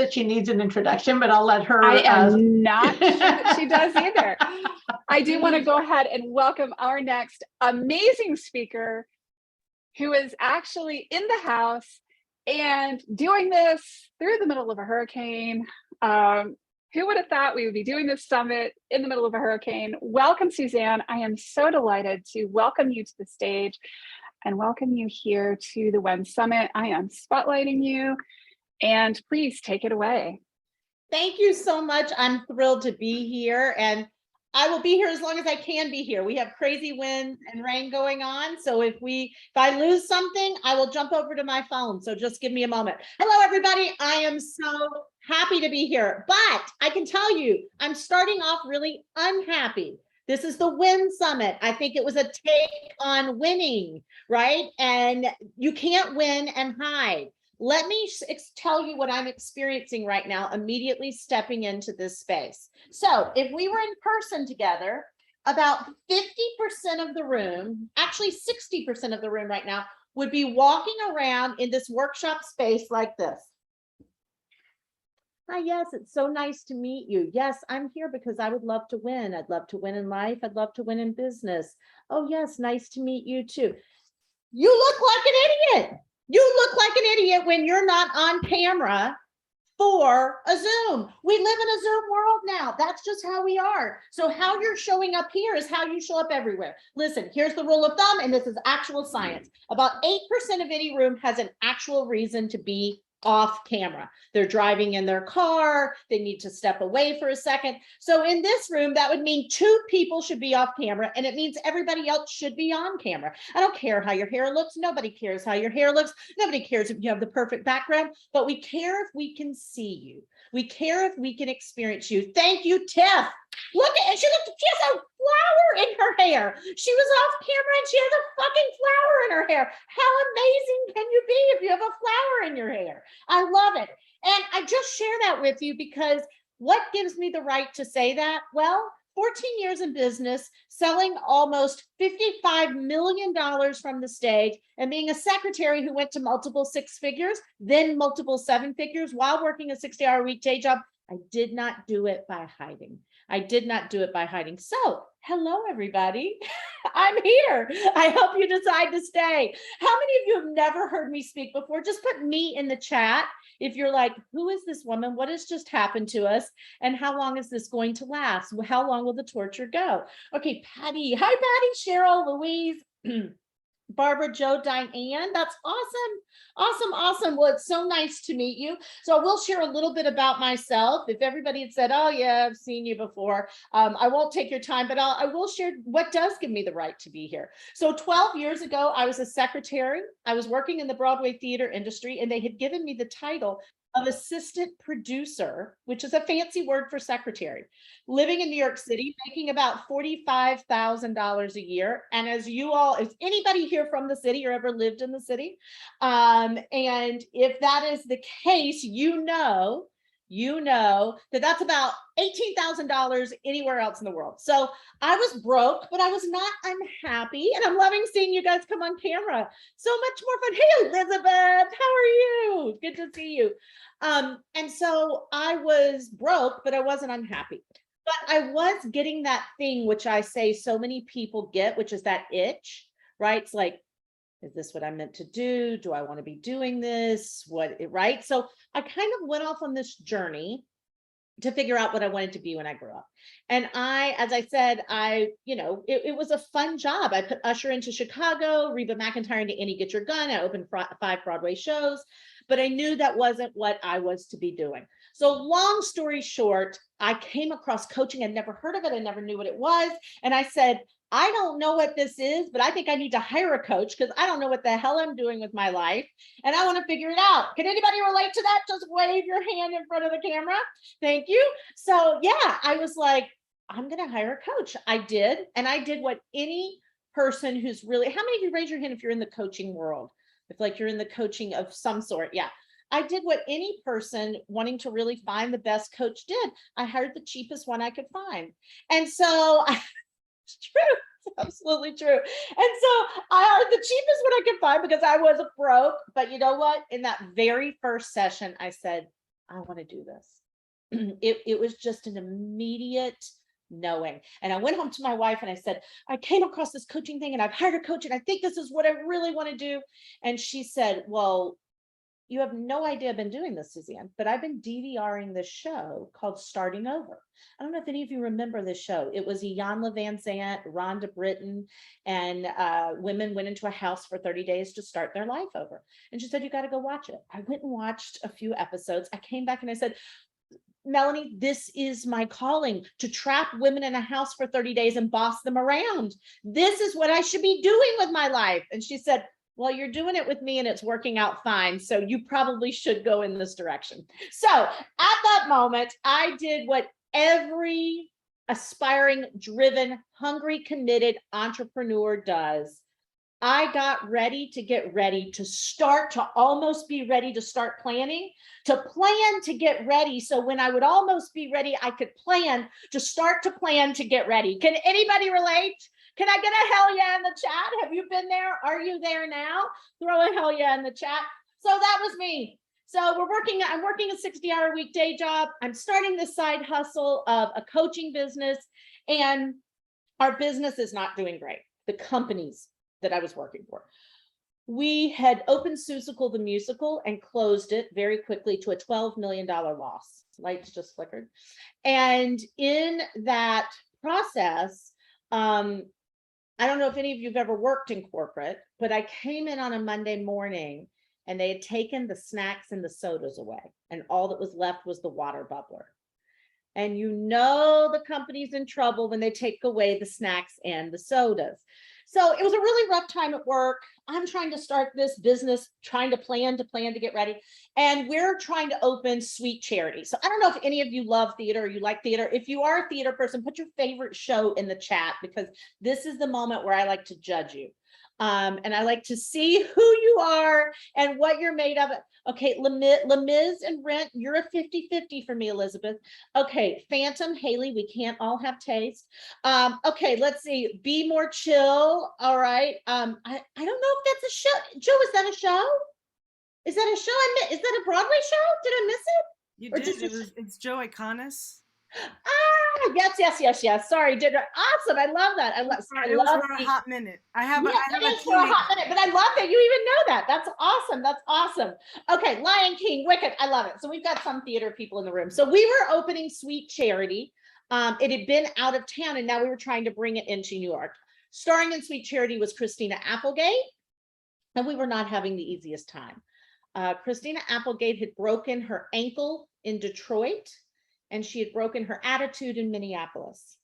that she needs an introduction, but I'll let her. I am not sure that she does either. I do want to go ahead and welcome our next amazing speaker, who is actually in the house and doing this through the middle of a hurricane. Who would have thought we would be doing this summit in the middle of a hurricane? Welcome, Suzanne. I am so delighted to welcome you to the stage and welcome you here to the WEN Summit. I am spotlighting you, and please take it away. Thank you so much. I'm thrilled to be here, and I will be here as long as I can be here. We have crazy wind and rain going on. So if I lose something, I will jump over to my phone. So just give me a moment. Hello, everybody. I am so happy to be here, but I can tell you, I'm starting off really unhappy. This is the WEN Summit. I think it was a take on winning, right? And you can't win and hide. Let me tell you what I'm experiencing right now, immediately stepping into this space. So if we were in person together, about 50% of the room, actually 60% of the room right now, would be walking around in this workshop space like this. Hi, yes, it's so nice to meet you. Yes, I'm here because I would love to win. I'd love to win in life. I'd love to win in business. Oh, yes, nice to meet you too. You look like an idiot. You look like an idiot when you're not on camera for a Zoom. We live in a Zoom world now. That's just how we are. So how you're showing up here is how you show up everywhere. Listen, here's the rule of thumb, and this is actual science. About 8% of any room has an actual reason to be off camera. They're driving in their car, they need to step away for a second. So in this room, that would mean 2 people should be off camera, and it means everybody else should be on camera. I don't care how your hair looks. Nobody cares how your hair looks. Nobody cares if you have the perfect background, but we care if we can see you. We care if we can experience you. Thank you, Tiff. Look at it. She has a flower in her hair. She was off camera and she has a fucking flower in her hair. How amazing can you be if you have a flower in your hair? I love it. And I just share that with you because what gives me the right to say that? Well, 14 years in business, selling almost $55 million from the stage, and being a secretary who went to multiple 6 figures, then multiple 7 figures while working a 60-hour week day job. I did not do it by hiding. I did not do it by hiding. So, hello, everybody. I'm here. I hope you decide to stay. How many of you have never heard me speak before? Just put me in the chat if you're like, who is this woman? What has just happened to us? And how long is this going to last? How long will the torture go? Okay, Patty. Hi, Patty, Cheryl, Louise. Barbara, Joe, Diane, that's awesome. Awesome, awesome. Well, it's so nice to meet you. So I will share a little bit about myself. If everybody had said, oh yeah, I've seen you before, I won't take your time, but I will share what does give me the right to be here. So 12 years ago, I was a secretary. I was working in the Broadway theater industry, and they had given me the title of assistant producer, which is a fancy word for secretary, living in New York City, making about $45,000 a year. And as you all, is anybody here from the city or ever lived in the city? And if that is the case, you know that that's about $18,000 anywhere else in the world. So I was broke, but I was not unhappy. And I'm loving seeing you guys come on camera. So much more fun. Hey, Elizabeth, how are you? Good to see you. And so I was broke, but I wasn't unhappy. But I was getting that thing, which I say so many people get, which is that itch, right? It's like, is this what I'm meant to do? Do I want to be doing this? Right? So I kind of went off on this journey to figure out what I wanted to be when I grew up. And as I said, it was a fun job. I put Usher into Chicago, Reba McEntire into Annie Get Your Gun. I opened 5 Broadway shows, but I knew that wasn't what I was to be doing. So long story short, I came across coaching. I'd never heard of it. I never knew what it was. And I said, I don't know what this is, but I think I need to hire a coach because I don't know what the hell I'm doing with my life. And I want to figure it out. Can anybody relate to that? Just wave your hand in front of the camera. Thank you. So yeah, I was like, I'm going to hire a coach. I did. And I did what any person who's really, how many of you raise your hand if you're in the coaching world? If like you're in the coaching of some sort. Yeah. I did what any person wanting to really find the best coach did. I hired the cheapest one I could find. And so it's true. It's absolutely true. And so I hired the cheapest one I could find because I was broke. But you know what? In that very first session, I said, I want to do this. It was just an immediate knowing. And I went home to my wife and I said, I came across this coaching thing and I've hired a coach and I think this is what I really want to do. And she said, well, you have no idea I've been doing this, Suzanne, but I've been DVRing this show called Starting Over. I don't know if any of you remember this show. It was Iyanla Van Zant, Rhonda Britton, and women went into a house for 30 days to start their life over. And she said, you got to go watch it. I went and watched a few episodes. I came back and I said, Melanie, this is my calling, to trap women in a house for 30 days and boss them around. This is what I should be doing with my life. And she said, well, you're doing it with me and it's working out fine. So you probably should go in this direction. So at that moment, I did what every aspiring, driven, hungry, committed entrepreneur does. I got ready to get ready to start, to almost be ready to start planning, to plan to get ready. So when I would almost be ready, I could plan to start to plan to get ready. Can anybody relate? Can I get a hell yeah in the chat? Have you been there? Are you there now? Throw a hell yeah in the chat. So that was me. So I'm working a 60-hour week day job. I'm starting this side hustle of a coaching business, and our business is not doing great. The companies that I was working for. We had opened Seussical the musical and closed it very quickly to a $12 million loss. Lights just flickered. And in that process, I don't know if any of you have ever worked in corporate, but I came in on a Monday morning and they had taken the snacks and the sodas away. And all that was left was the water bubbler. And you know the company's in trouble when they take away the snacks and the sodas. So it was a really rough time at work. I'm trying to start this business, trying to plan to get ready. And we're trying to open Sweet Charity. So I don't know if any of you love theater or you like theater. If you are a theater person, put your favorite show in the chat, because this is the moment where I like to judge you. And I like to see who you are and what you're made of. Okay, Les Mis and Rent, you're a 50-50 for me, Elizabeth. Okay, Phantom, Haley, we can't all have taste. Okay, let's see, Be More Chill. All right. I don't know if that's a show. Joe, is that a show? Is that a show? Is that a Broadway show? Did I miss it? You Or did. just It's Joe Iconis. Ah, yes. Sorry, did awesome. I love that. I love for a hot minute. I have it a is for a hot minute, but I love that you even know that. That's awesome. Okay, Lion King, Wicked, I love it. So we've got some theater people in the room. So we were opening Sweet Charity. It had been out of town and now we were trying to bring it into New York. Starring in Sweet Charity was Christina Applegate, and we were not having the easiest time. Christina Applegate had broken her ankle in Detroit, and she had broken her attitude in Minneapolis.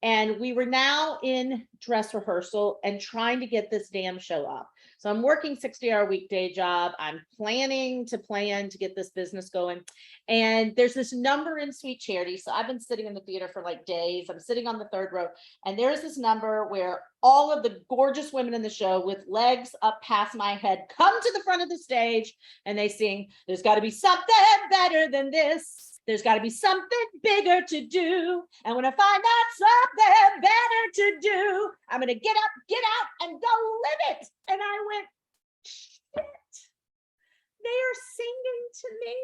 And we were now in dress rehearsal and trying to get this damn show up. So I'm working 60-hour weekday job. I'm planning to get this business going. And there's this number in Sweet Charity. So I've been sitting in the theater for like days. I'm sitting on the third row. And there's this number where all of the gorgeous women in the show with legs up past my head come to the front of the stage and they sing, "There's got to be something better than this. There's got to be something bigger to do. And when I find out something better to do, I'm going to get out and go live it." And I went, shit, they are singing to me.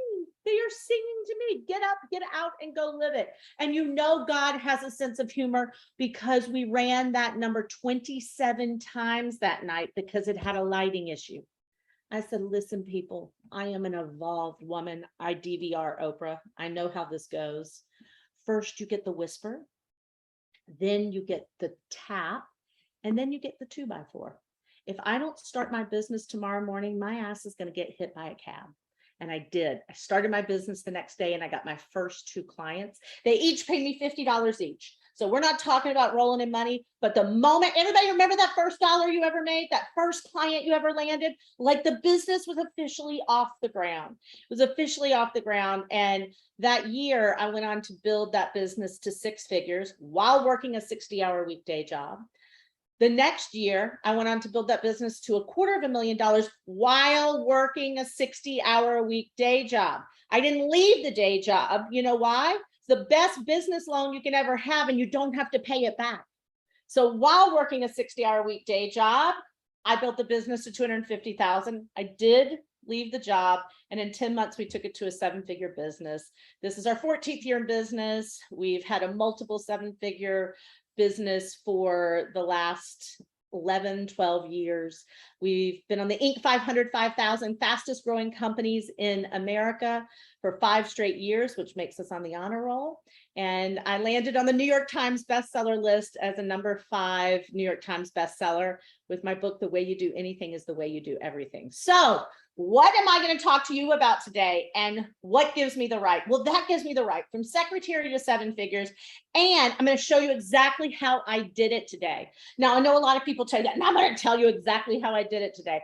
They are singing to me. Get up, get out and go live it. And you know, God has a sense of humor, because we ran that number 27 times that night because it had a lighting issue. I said, listen, people, I am an evolved woman. I DVR Oprah. I know how this goes. First, you get the whisper, then you get the tap, and then you get the 2x4. If I don't start my business tomorrow morning, my ass is going to get hit by a cab. And I did. I started my business the next day and I got my first 2 clients. They each paid me $50 each. So we're not talking about rolling in money, but the moment, everybody remember that first dollar you ever made, that first client you ever landed? Like, the business was officially off the ground. It was officially off the ground. And that year I went on to build that business to 6 figures while working a 60-hour weekday job. The next year, I went on to build that business to $250,000 while working a 60-hour a week day job. I didn't leave the day job. You know why? It's the best business loan you can ever have, and you don't have to pay it back. So while working a 60-hour a week day job, I built the business to $250,000. I did leave the job. And in 10 months, we took it to a 7-figure business. This is our 14th year in business. We've had a multiple 7-figure business for the last 11, 12 years. We've been on the Inc. 500, 5,000 fastest growing companies in America for 5 straight years, which makes us on the honor roll. And I landed on the New York Times bestseller list as a number 5 New York Times bestseller with my book, The Way You Do Anything is the Way You Do Everything. So what am I going to talk to you about today? And what gives me the right? Well, that gives me the right from secretary to 7 figures. And I'm going to show you exactly how I did it today. Now, I know a lot of people tell you that, and I'm going to tell you exactly how I did it today.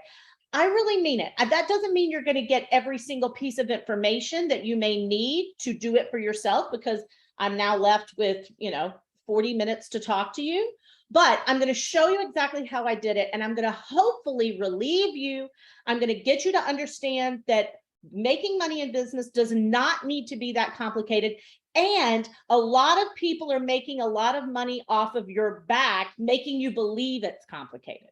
I really mean it. That doesn't mean you're going to get every single piece of information that you may need to do it for yourself, because I'm now left with, 40 minutes to talk to you. But I'm going to show you exactly how I did it. And I'm going to hopefully relieve you. I'm going to get you to understand that making money in business does not need to be that complicated. And a lot of people are making a lot of money off of your back, making you believe it's complicated.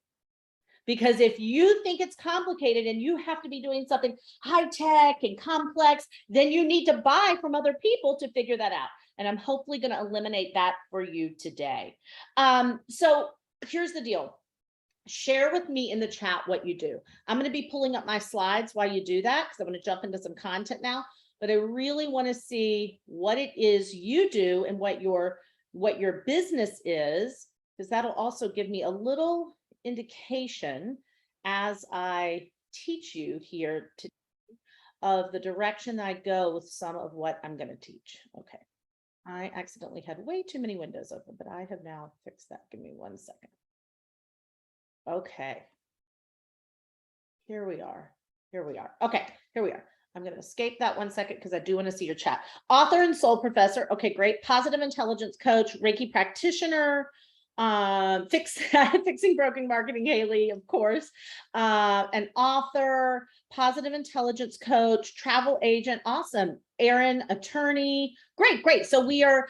Because if you think it's complicated and you have to be doing something high tech and complex, then you need to buy from other people to figure that out. And I'm hopefully going to eliminate that for you today. So here's the deal. Share with me in the chat what you do. I'm going to be pulling up my slides while you do that, because I'm going to jump into some content now. But I really want to see what it is you do and what your business is, because that'll also give me a little indication as I teach you here today of the direction I go with some of what I'm going to teach. Okay. I accidentally had way too many windows open, but I have now fixed that. Give me 1 second. Okay. Here we are. Okay, here we are. I'm going to escape that 1 second because I do want to see your chat. Author and soul professor. Okay, great. Positive intelligence coach, Reiki practitioner, fixing broken marketing, Haley, of course, an author, positive intelligence coach, travel agent. Awesome. Erin, attorney. Great. So we are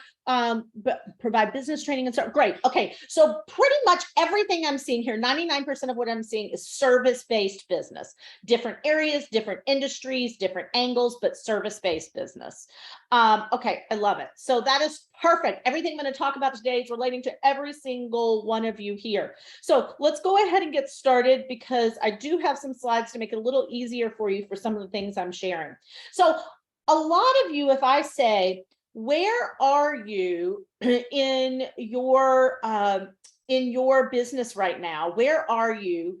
provide business training and so great. Okay. So pretty much everything I'm seeing here, 99% of what I'm seeing is service-based business, different areas, different industries, different angles, but service-based business. Okay. I love it. So that is perfect. Everything I'm going to talk about today is relating to every single one of you here. So let's go ahead and get started, because I do have some slides to make it a little easier for you for some of the things I'm sharing. So a lot of you, if I say, where are you in your business right now? Where are you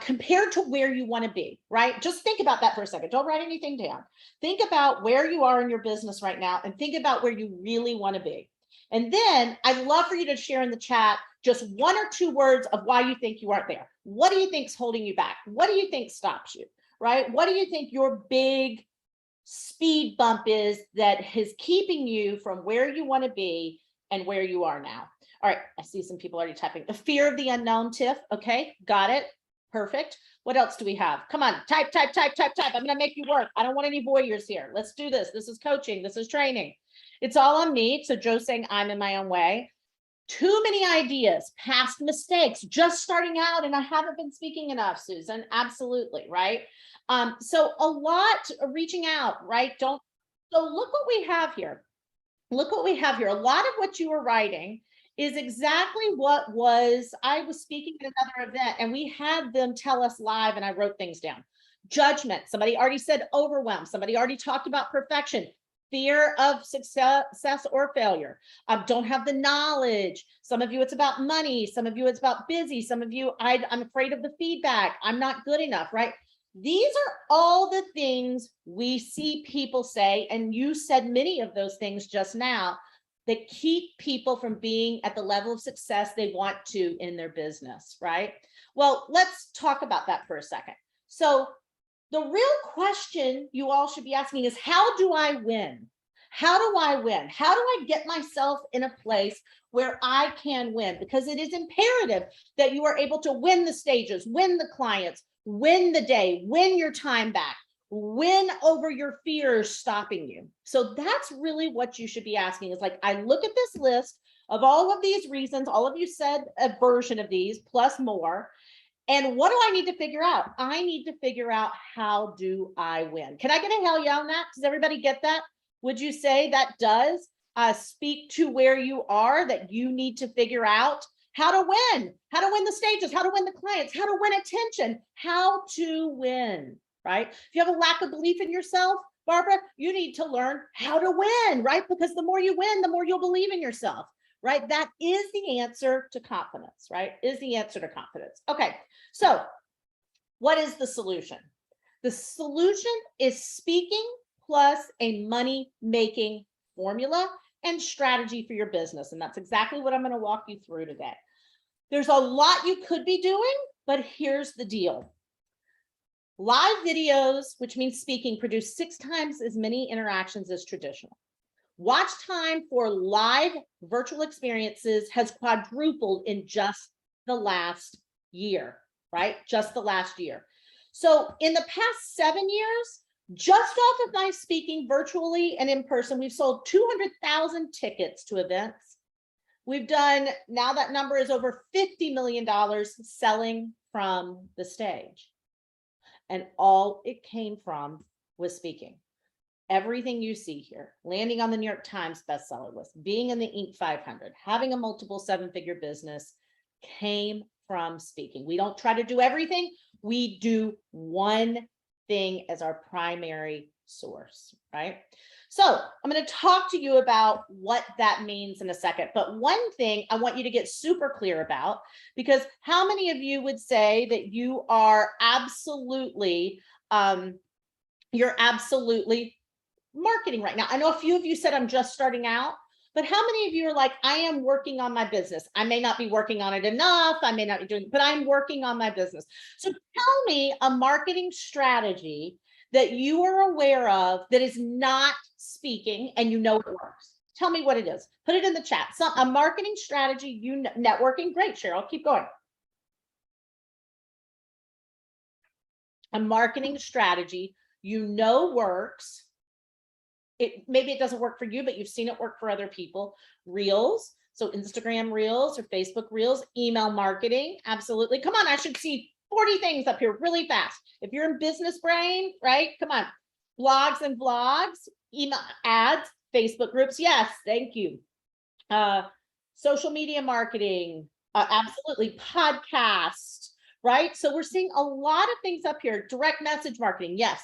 compared to where you want to be, right? Just think about that for a second. Don't write anything down. Think about where you are in your business right now and think about where you really want to be. And then I'd love for you to share in the chat just 1 or 2 words of why you think you aren't there. What do you think's holding you back? What do you think stops you, right? What do you think your big speed bump is that is keeping you from where you want to be and where you are now? All right, I see some people already typing. The fear of the unknown, Tiff. Okay, got it. Perfect. What else do we have? Come on, type. I'm going to make you work. I don't want any voyeurs here. Let's do this. This is coaching. This is training. It's all on me. So Joe's saying I'm in my own way. Too many ideas, past mistakes, just starting out, and I haven't been speaking enough, Susan. Absolutely, right? So a lot reaching out, right? So look what we have here. A lot of what you were writing is exactly what I was speaking at another event, and we had them tell us live, and I wrote things down. Judgment. Somebody already said overwhelm. Somebody already talked about perfection. Fear of success or failure. Don't have the knowledge. Some of you, it's about money. Some of you, it's about busy. Some of you, I'm afraid of the feedback. I'm not good enough, right? These are all the things we see people say, and you said many of those things just now, that keep people from being at the level of success they want to in their business, right? Well, let's talk about that for a second. So the real question you all should be asking is, how do I win? How do I win? How do I get myself in a place where I can win? Because it is imperative that you are able to win the stages, win the clients, win the day, win your time back, win over your fears stopping you. So that's really what you should be asking, is like, I look at this list of all of these reasons, all of you said a version of these plus more, And what do I need to figure out? I need to figure out, how do I win? Can I get a hell yeah on that? Does everybody get that? Would you say that does speak to where you are, that you need to figure out how to win the stages, how to win the clients, how to win attention, how to win, right? If you have a lack of belief in yourself, Barbara, you need to learn how to win, right? Because the more you win, the more you'll believe in yourself, right? That is the answer to confidence, right? Is the answer to confidence. Okay, so what is the solution? The solution is speaking plus a money-making formula and strategy for your business. And that's exactly what I'm going to walk you through today. There's a lot you could be doing, but here's the deal. Live videos, which means speaking, produce 6 times as many interactions as traditional. Watch time for live virtual experiences has quadrupled in just the last year, right? Just the last year. So in the past 7 years, just off of my speaking virtually and in person, we've sold 200,000 tickets to events. We've done, now that number is over $50 million selling from the stage. And all it came from was speaking. Everything you see here, landing on the New York Times bestseller list, being in the Inc. 500, having a multiple 7-figure business, came from speaking. We don't try to do everything. We do one thing as our primary source, right? So I'm going to talk to you about what that means in a second. But one thing I want you to get super clear about, because how many of you would say that you are absolutely, you're absolutely marketing right now? I know a few of you said I'm just starting out, but how many of you are like, I am working on my business? I may not be working on it enough. I may not be doing, but I'm working on my business. So tell me a marketing strategy that you are aware of that is not speaking and you know it works. Tell me what it is. Put it in the chat. So a marketing strategy, networking. Great, Cheryl, keep going. A marketing strategy you know works. Maybe it doesn't work for you, but you've seen it work for other people. Reels, so Instagram Reels or Facebook Reels, email marketing, absolutely. Come on, I should see 40 things up here really fast. If you're in business brain, right? Come on. Blogs and vlogs, email ads, Facebook groups. Yes, thank you. Social media marketing, absolutely. Podcast, right? So we're seeing a lot of things up here. Direct message marketing. Yes,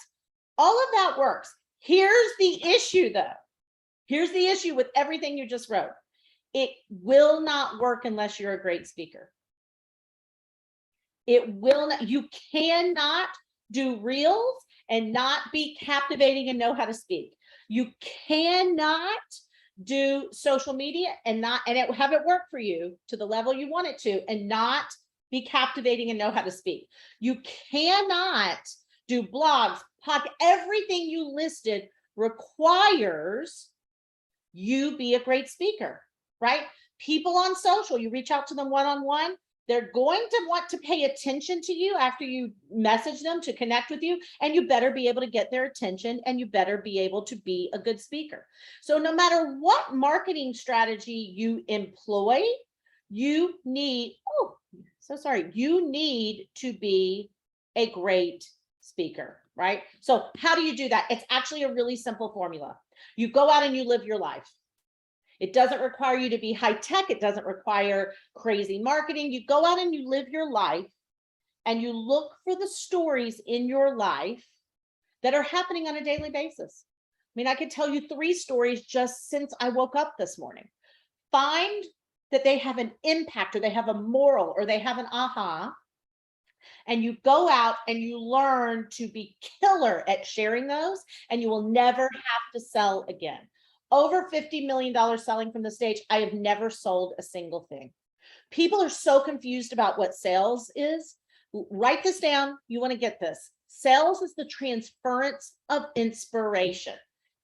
all of that works. Here's the issue though. Here's the issue with everything you just wrote. It will not work unless you're a great speaker. It will not, you cannot do reels and not be captivating and know how to speak. You cannot do social media and have it work for you to the level you want it to and not be captivating and know how to speak. You cannot do blogs, podcasts. Everything you listed requires you be a great speaker, right? People on social, you reach out to them one-on-one, they're going to want to pay attention to you after you message them to connect with you, and you better be able to get their attention and you better be able to be a good speaker. So no matter what marketing strategy you employ, you need, you need to be a great speaker, right? So how do you do that? It's actually a really simple formula. You go out and you live your life. It doesn't require you to be high tech. It doesn't require crazy marketing. You go out and you live your life and you look for the stories in your life that are happening on a daily basis. I mean, I could tell you 3 stories just since I woke up this morning. Find that they have an impact or they have a moral or they have an aha. And you go out and you learn to be killer at sharing those, and you will never have to sell again. Over $50 million selling from the stage. I have never sold a single thing. People are so confused about what sales is. Write this down. You want to get this. Sales is the transference of inspiration.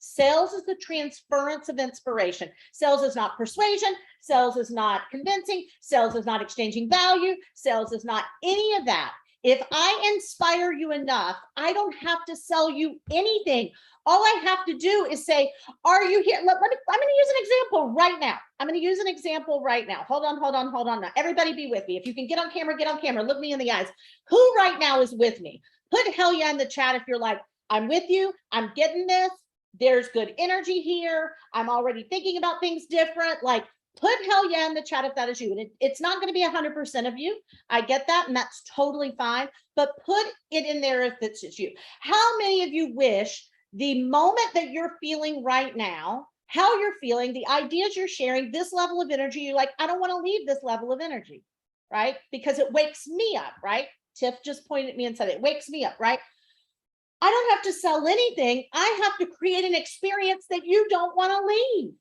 Sales is the transference of inspiration. Sales is not persuasion. Sales is not convincing. Sales is not exchanging value. Sales is not any of that. If I inspire you enough, I don't have to sell you anything. All I have to do is say, are you here? I'm going to use an example right now. I'm going to use an example right now. Hold on. Now, everybody be with me. If you can get on camera, get on camera. Look me in the eyes. Who right now is with me? Put hell yeah in the chat if you're like, I'm with you. I'm getting this. There's good energy here. I'm already thinking about things different. Like, put hell yeah in the chat if that is you. And it's not going to be 100% of you. I get that. And that's totally fine. But put it in there if it's you. How many of you wish the moment that you're feeling right now, how you're feeling, the ideas you're sharing, this level of energy, you're like, I don't want to leave this level of energy, right? Because it wakes me up, right? Tiff just pointed at me and said, it wakes me up, right? I don't have to sell anything. I have to create an experience that you don't want to leave.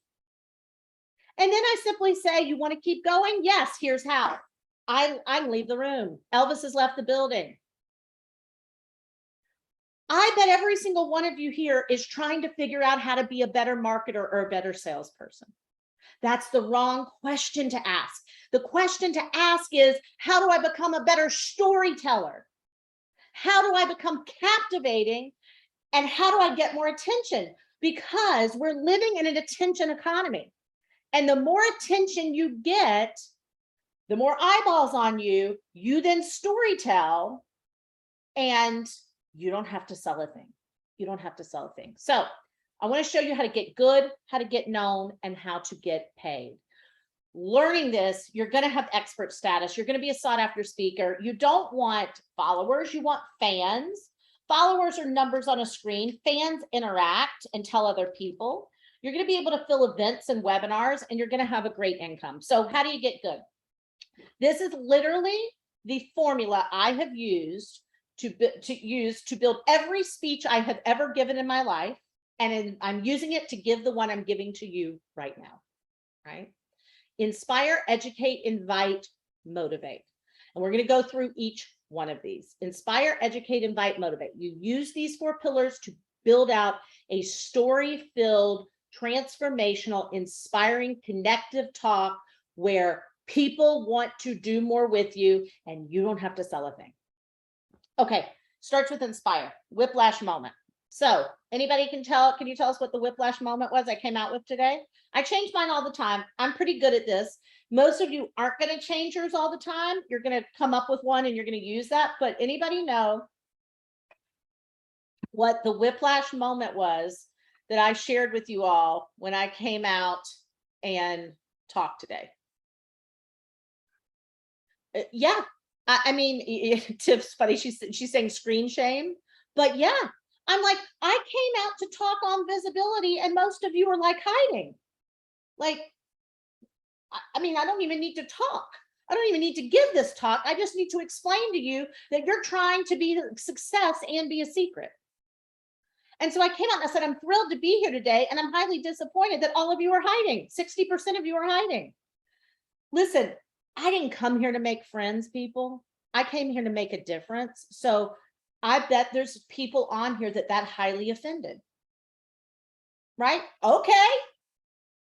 And then I simply say, you want to keep going? Yes, here's how. I leave the room. Elvis has left the building. I bet every single one of you here is trying to figure out how to be a better marketer or a better salesperson. That's the wrong question to ask. The question to ask is, how do I become a better storyteller? How do I become captivating? And how do I get more attention? Because we're living in an attention economy. And the more attention you get, the more eyeballs on you, you then storytell, and you don't have to sell a thing. You don't have to sell a thing. So I want to show you how to get good, how to get known, and how to get paid. Learning this, you're going to have expert status. You're going to be a sought after speaker. You don't want followers, you want fans. Followers are numbers on a screen. Fans interact and tell other people. You're going to be able to fill events and webinars, and you're going to have a great income. So how do you get good? This is literally the formula I have used to build every speech I have ever given in my life. And I'm using it to give the one I'm giving to you right now, right? Inspire, educate, invite, motivate. And we're going to go through each one of these. Inspire, educate, invite, motivate. You use these 4 pillars to build out a story-filled, transformational, inspiring, connective talk where people want to do more with you and you don't have to sell a thing. Okay, starts with inspire, whiplash moment. So anybody can you tell us what the whiplash moment was I came out with today? I change mine all the time. I'm pretty good at this. Most of you aren't going to change yours all the time. You're going to come up with one and you're going to use that. But anybody know what the whiplash moment was that I shared with you all when I came out and talked today? Yeah, I mean, Tiff's funny. She's saying screen shame, but yeah, I'm like, I came out to talk on visibility and most of you are like hiding. Like, I mean, I don't even need to talk. I don't even need to give this talk. I just need to explain to you that you're trying to be a success and be a secret. And so I came out and I said, I'm thrilled to be here today. And I'm highly disappointed that all of you are hiding. 60% of you are hiding. Listen, I didn't come here to make friends, people. I came here to make a difference. So I bet there's people on here that highly offended. Right? Okay.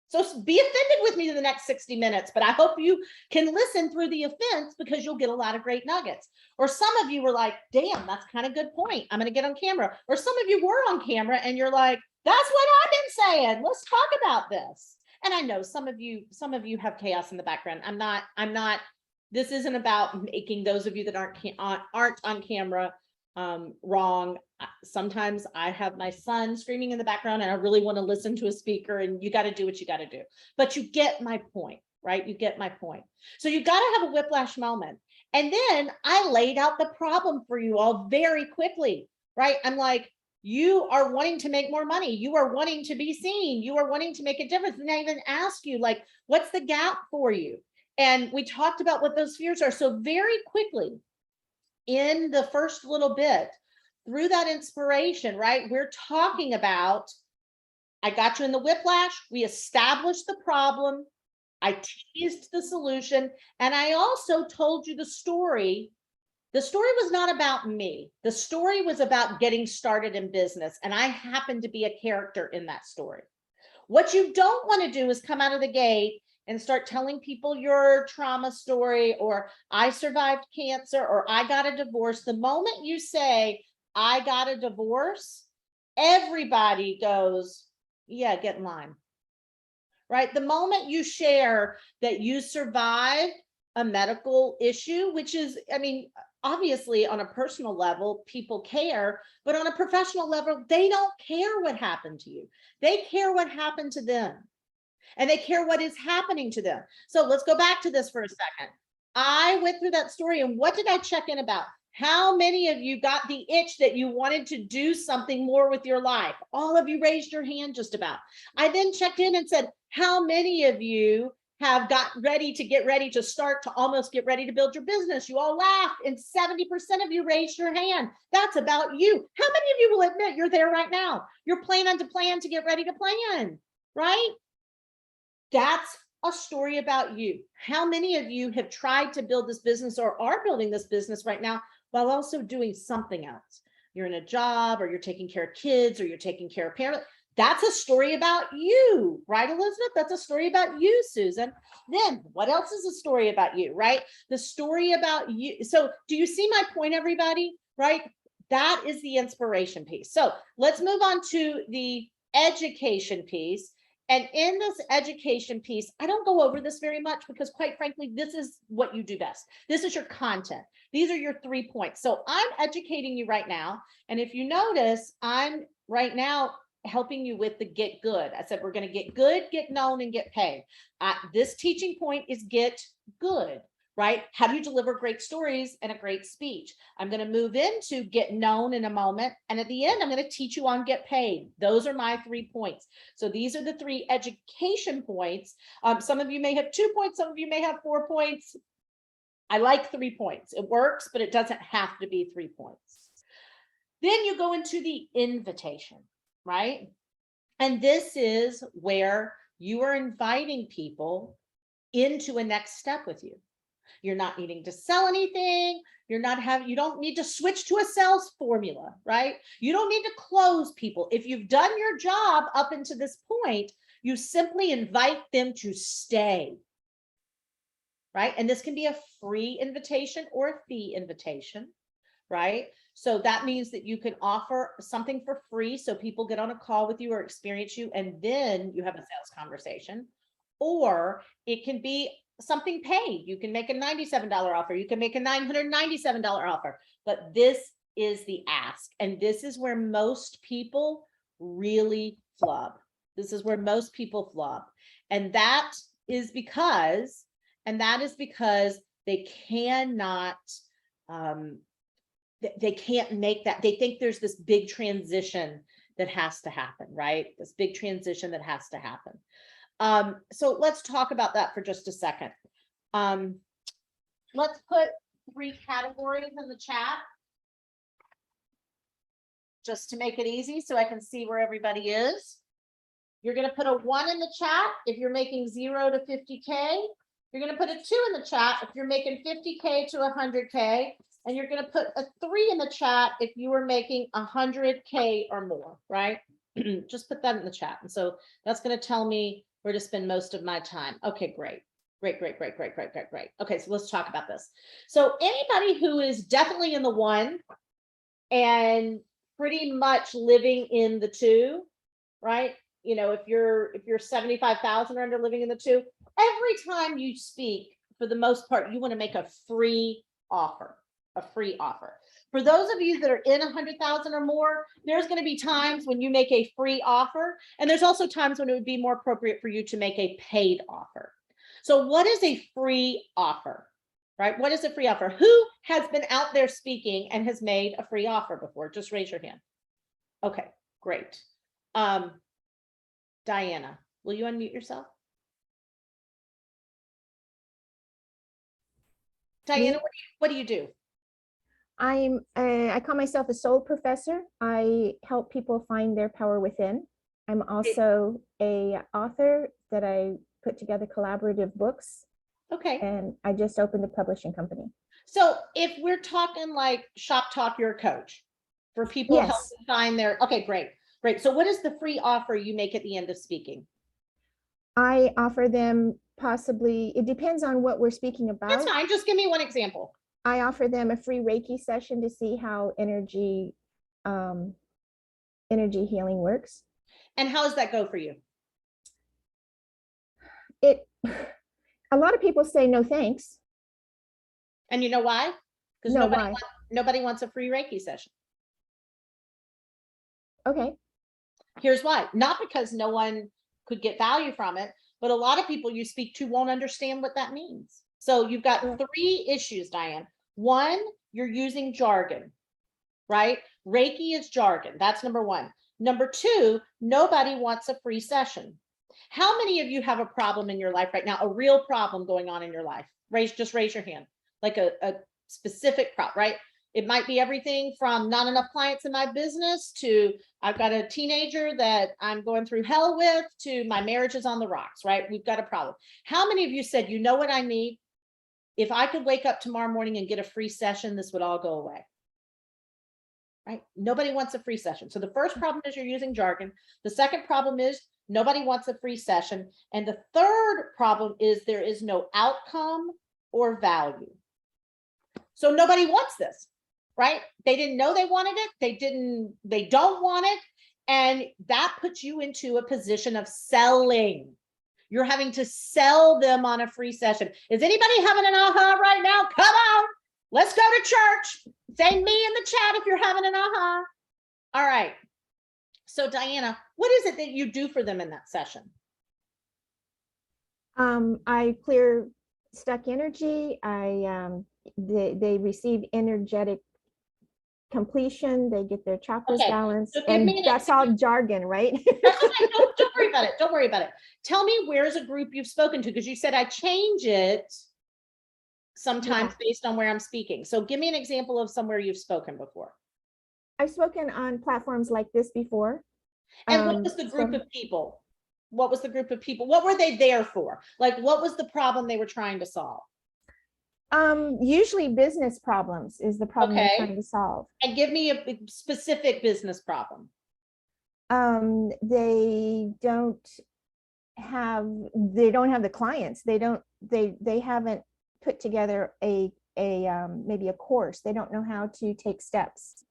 So be offended with me to the next 60 minutes, but I hope you can listen through the offense because you'll get a lot of great nuggets. Or some of you were like, damn, that's kind of good point. I'm going to get on camera. Or some of you were on camera and you're like, that's what I've been saying. Let's talk about this. And I know some of you have chaos in the background. I'm not, this isn't about making those of you that aren't on camera wrong. Sometimes I have my son screaming in the background and I really want to listen to a speaker, and you got to do what you got to do. But you get my point, right? You get my point. So you got to have a whiplash moment. And then I laid out the problem for you all very quickly, right? I'm like, you are wanting to make more money. You are wanting to be seen. You are wanting to make a difference. And I even ask you, like, what's the gap for you? And we talked about what those fears are. So very quickly in the first little bit, through that inspiration, right? We're talking about, I got you in the whiplash. We established the problem. I teased the solution. And I also told you the story. The story was not about me. The story was about getting started in business. And I happen to be a character in that story. What you don't want to do is come out of the gate and start telling people your trauma story, or I survived cancer, or I got a divorce, the moment you say, I got a divorce, everybody goes, yeah, get in line. Right? The moment you share that you survived a medical issue, which is, I mean, obviously on a personal level, people care, but on a professional level, they don't care what happened to you. They care what happened to them, and they care what is happening to them. So let's go back to this for a second. I went through that story, and what did I check in about? How many of you got the itch that you wanted to do something more with your life? All of you raised your hand just about. I then checked in and said, how many of you have got ready to start to almost get ready to build your business? You all laughed, and 70% of you raised your hand. That's about you. How many of you will admit you're there right now? You're planning to plan to get ready to plan, right? That's a story about you. How many of you have tried to build this business or are building this business right now while also doing something else? You're in a job, or you're taking care of kids, or you're taking care of parents. That's a story about you, right, Elizabeth? That's a story about you, Susan. Then what else is a story about you, right? The story about you. So do you see my point, everybody? Right? That is the inspiration piece. So let's move on to the education piece. And in this education piece, I don't go over this very much because, quite frankly, this is what you do best. This is your content. These are your 3 points. So I'm educating you right now. And if you notice, I'm right now helping you with the get good. I said, we're going to get good, get known, and get paid. This teaching point is get good, right? How do you deliver great stories and a great speech? I'm going to move into get known in a moment. And at the end, I'm going to teach you on get paid. Those are my 3 points. So these are the 3 education points. Some of you may have 2 points. Some of you may have 4 points. I like 3 points. It works, but it doesn't have to be 3 points. Then you go into the invitation, right? And this is where you are inviting people into a next step with you. You're not needing to sell anything. You don't need to switch to a sales formula, right? You don't need to close people. If you've done your job up until this point, you simply invite them to stay, right? And this can be a free invitation or a fee invitation, right? So that means that you can offer something for free, so people get on a call with you or experience you, and then you have a sales conversation. Or it can be something paid. You can make a $97 offer. You can make a $997 offer. But this is the ask. And this is where most people really flub. This is where most people flub. And that is because they cannot, they can't make that. They think there's this big transition that has to happen, right? This big transition that has to happen. So let's talk about that for just a second. Let's put 3 categories in the chat just to make it easy so I can see where everybody is. You're going to put a 1 in the chat if you're making 0 to 50K. You're going to put a 2 in the chat if you're making 50K to 100K. And you're going to put a 3 in the chat if you were making 100K or more, right? Just put that in the chat. And so that's going to tell me where to spend most of my time. Okay, great. Great. Okay, so let's talk about this. So anybody who is definitely in the 1 and pretty much living in the 2, right? You know, if you're 75,000 or under living in the 2, every time you speak, for the most part, you want to make a free offer. For those of you that are in 100,000 or more, there's going to be times when you make a free offer. And there's also times when it would be more appropriate for you to make a paid offer. So what is a free offer, right? What is a free offer? Who has been out there speaking and has made a free offer before? Just raise your hand. Okay, great. Diana, will you unmute yourself? Diana, what do you do? I call myself a soul professor. I help people find their power within. I'm also a author that I put together collaborative books. Okay. And I just opened a publishing company. So if we're talking like shop talk, you're a coach for people Yes. helping find their, okay, great. So what is the free offer you make at the end of speaking? I offer them possibly, it depends on what we're speaking That's about. fine. Just give me one example. I offer them a free Reiki session to see how energy healing works. And how does that go for you? It, a lot of people say no thanks. And you know why? Because No, why? nobody wants a free Reiki session. Okay. Here's why. Not because no one could get value from it, but a lot of people you speak to won't understand what that means. So you've got Sure. 3 issues, Diane. One, you're using jargon, right? Reiki is jargon. That's number 1. Number 2, nobody wants a free session. How many of you have a problem in your life right now? A real problem going on in your life? Just raise your hand. Like a specific problem, right? It might be everything from not enough clients in my business to I've got a teenager that I'm going through hell with to my marriage is on the rocks, right? We've got a problem. How many of you said, you know what I need? If I could wake up tomorrow morning and get a free session, this would all go away. Right? Nobody wants a free session. So the first problem is you're using jargon. The second problem is nobody wants a free session. And the third problem is there is no outcome or value. So nobody wants this, right? They didn't know they wanted it. They don't want it. And that puts you into a position of selling. You're having to sell them on a free session. Is anybody having an aha right now? Come on, let's go to church. Say me in the chat if you're having an aha. All right. So Diana, what is it that you do for them in that session? I clear stuck energy. They receive energetic completion. They get their chakras Okay, balanced, so give and me an that's all jargon, right? That's okay. Don't worry about it. Don't worry about it. Tell me where's a group you've spoken to, because you said I change it sometimes based on where I'm speaking. So give me an example of somewhere you've spoken before. I've spoken on platforms like this before. And what was the group of people? What was the group of people? What were they there for? Like, what was the problem they were trying to solve? Usually business problems is the problem they're trying to solve. And give me a specific business problem. They don't have the clients. They haven't put together a maybe a course. They don't know how to take steps.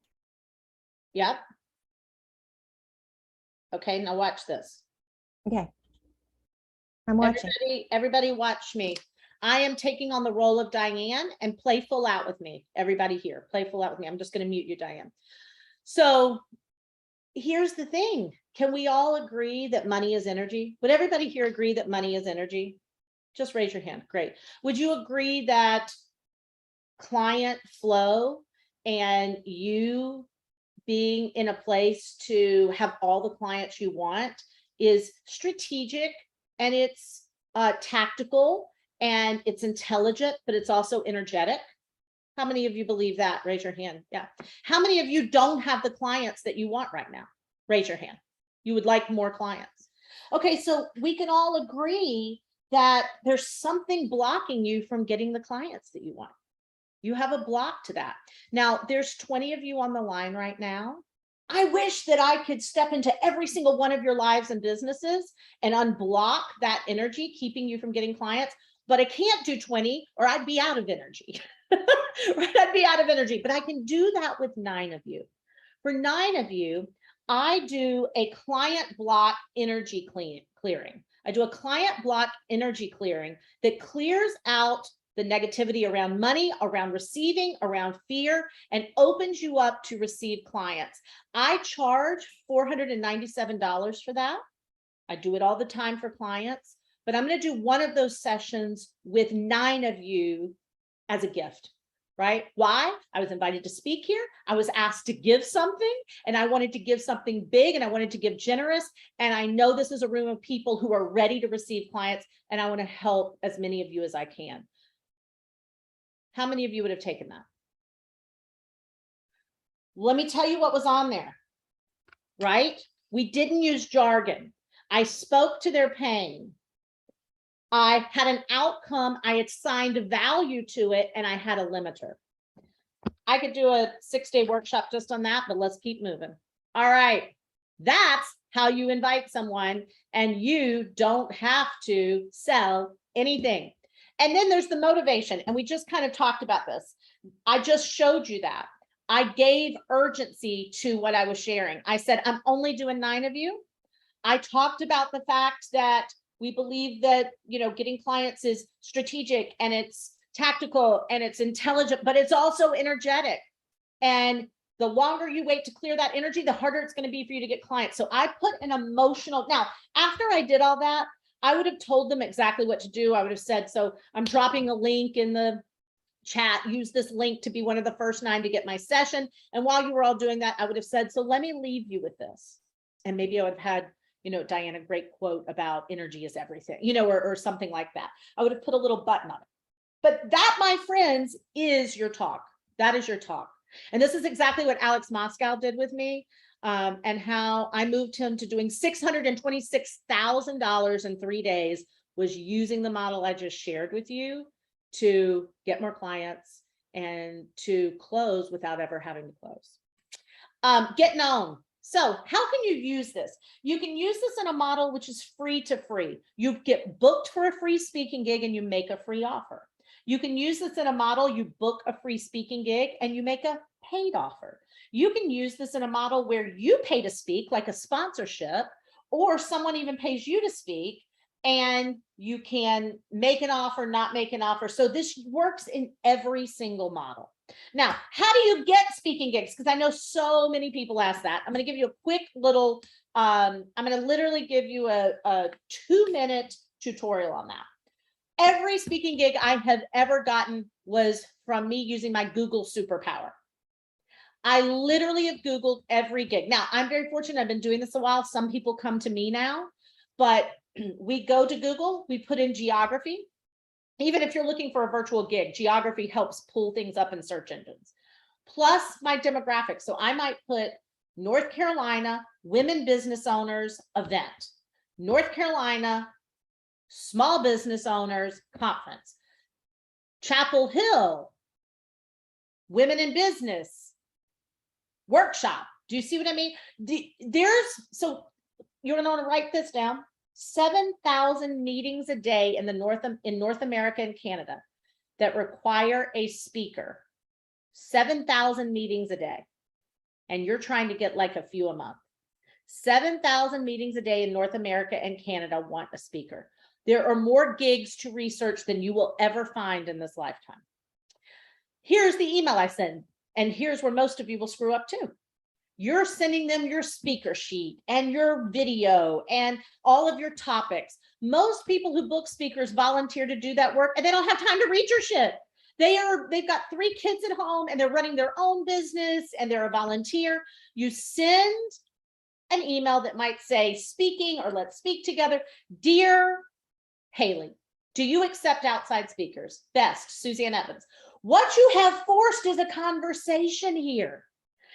Yep. Okay, now watch this. Okay. I'm watching. Everybody watch me. I am taking on the role of Diane and play full out with me. Everybody here, play full out with me. I'm just going to mute you, Diane. So here's the thing. Can we all agree that money is energy? Would everybody here agree that money is energy? Just raise your hand. Great. Would you agree that client flow and you being in a place to have all the clients you want is strategic, and it's tactical, and it's intelligent, but it's also energetic? How many of you believe that? Raise your hand. Yeah. How many of you don't have the clients that you want right now? Raise your hand. You would like more clients. Okay, so we can all agree that there's something blocking you from getting the clients that you want. You have a block to that. Now, there's 20 of you on the line right now. I wish that I could step into every single one of your lives and businesses and unblock that energy, keeping you from getting clients, but I can't do 20 or I'd be out of energy. Right? I'd be out of energy, but I can do that with 9 of you. For 9 of you, I do a client block energy clearing. I do a client block energy clearing that clears out the negativity around money, around receiving, around fear, and opens you up to receive clients. I charge $497 for that. I do it all the time for clients, but I'm going to do one of those sessions with 9 of you as a gift. Right? Why? I was invited to speak here. I was asked to give something, and I wanted to give something big, and I wanted to give generous. And I know this is a room of people who are ready to receive clients, and I want to help as many of you as I can. How many of you would have taken that? Let me tell you what was on there, right? We didn't use jargon. I spoke to their pain. I had an outcome, I assigned a value to it, and I had a limiter. I could do a 6-day workshop just on that, but let's keep moving. All right, that's how you invite someone, and you don't have to sell anything. And then there's the motivation. And we just kind of talked about this. I just showed you that. I gave urgency to what I was sharing. I said, I'm only doing 9 of you. I talked about the fact that we believe that, getting clients is strategic and it's tactical and it's intelligent, but it's also energetic. And the longer you wait to clear that energy, the harder it's going to be for you to get clients. So I put an emotional, now, after I did all that, I would have told them exactly what to do. I would have said, so I'm dropping a link in the chat, use this link to be one of the first 9 to get my session. And while you were all doing that, I would have said, so let me leave you with this. And maybe I would have had, Diana, great quote about energy is everything, or something like that. I would have put a little button on it. But that, my friends, is your talk. That is your talk. And this is exactly what Alex Moscow did with me, and how I moved him to doing $626,000 in 3 days, was using the model I just shared with you to get more clients and to close without ever having to close. Get known. So how can you use this? You can use this in a model which is free to free. You get booked for a free speaking gig and you make a free offer. You can use this in a model, you book a free speaking gig and you make a paid offer. You can use this in a model where you pay to speak, like a sponsorship, or someone even pays you to speak, and you can make an offer, not make an offer. So this works in every single model. Now, how do you get speaking gigs? Because I know so many people ask that. I'm going to give you a quick little, I'm going to literally give you a 2-minute tutorial on that. Every speaking gig I have ever gotten was from me using my Google superpower. I literally have Googled every gig. Now, I'm very fortunate. I've been doing this a while. Some people come to me now, but we go to Google, we put in geography. Even if you're looking for a virtual gig, geography helps pull things up in search engines. Plus my demographics. So I might put North Carolina women business owners event, North Carolina small business owners conference, Chapel Hill women in business workshop. Do you see what I mean? So you're going to want to write this down. 7,000 meetings a day in North America and Canada that require a speaker. 7,000 meetings a day. And you're trying to get like a few a month. 7,000 meetings a day in North America and Canada want a speaker. There are more gigs to research than you will ever find in this lifetime. Here's the email I send, and here's where most of you will screw up too. You're sending them your speaker sheet and your video and all of your topics. Most people who book speakers volunteer to do that work, and they don't have time to read your shit. They've got 3 kids at home and they're running their own business and they're a volunteer. You send an email that might say speaking or let's speak together. Dear Haley, do you accept outside speakers? Best, Suzanne Evans. What you have forced is a conversation here.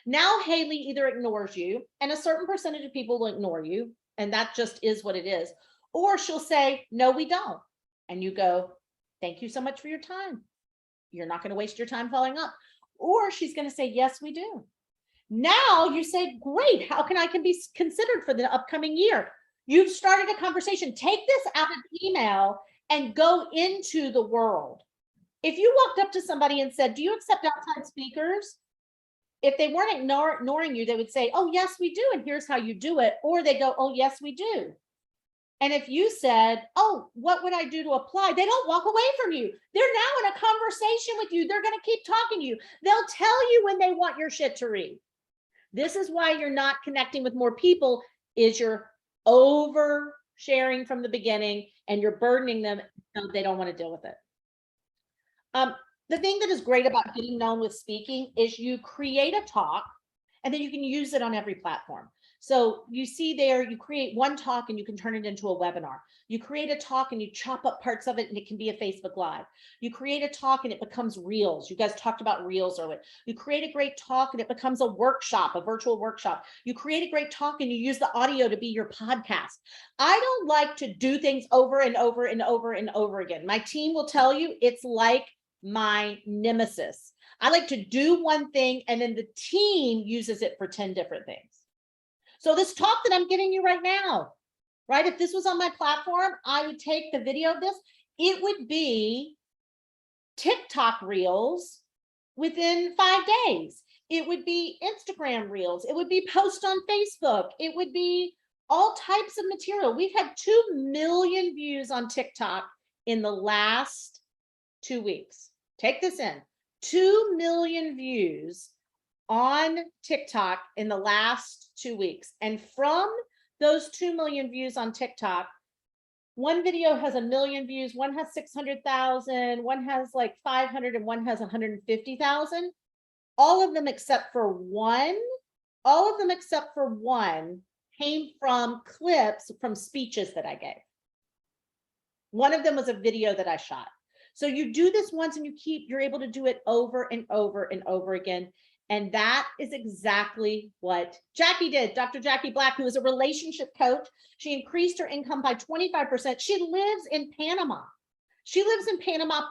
Now Haley either ignores you, and a certain percentage of people will ignore you, and that just is what it is, or she'll say, no, we don't. And you go, thank you so much for your time. You're not going to waste your time following up. Or she's going to say, yes, we do. Now you say, great, how can I be considered for the upcoming year? You've started a conversation. Take this out of the email and go into the world. If you walked up to somebody and said, do you accept outside speakers? If they weren't ignoring you, they would say, oh, yes, we do. And here's how you do it. Or they go, oh, yes, we do. And if you said, oh, what would I do to apply? They don't walk away from you. They're now in a conversation with you. They're going to keep talking to you. They'll tell you when they want your shit to read. This is why you're not connecting with more people, is you're oversharing from the beginning and you're burdening them so they don't want to deal with it. The thing that is great about getting known with speaking is you create a talk and then you can use it on every platform. So you see there, you create one talk and you can turn it into a webinar. You create a talk and you chop up parts of it and it can be a Facebook Live. You create a talk and it becomes Reels. You guys talked about Reels earlier. You create a great talk and it becomes a workshop, a virtual workshop. You create a great talk and you use the audio to be your podcast. I don't like to do things over and over and over and over again. My team will tell you it's like my nemesis. I like to do one thing and then the team uses it for 10 different things. So this talk that I'm giving you right now, right? If this was on my platform, I would take the video of this it would be TikTok reels within 5 days. It would be Instagram reels. It would be posts on Facebook. It would be all types of material. We've had 2 million views on TikTok in the last 2 weeks. Take this in. 2 million views on TikTok in the last 2 weeks. And from those 2 million views on TikTok, one video has 1 million views, one has 600,000, one has like 500, and one has 150,000. All of them except for one, came from clips from speeches that I gave. One of them was a video that I shot. So you do this once and you're able to do it over and over and over again. And that is exactly what Jackie did. Dr. Jackie Black, who is a relationship coach, she increased her income by 25%. She lives in Panama.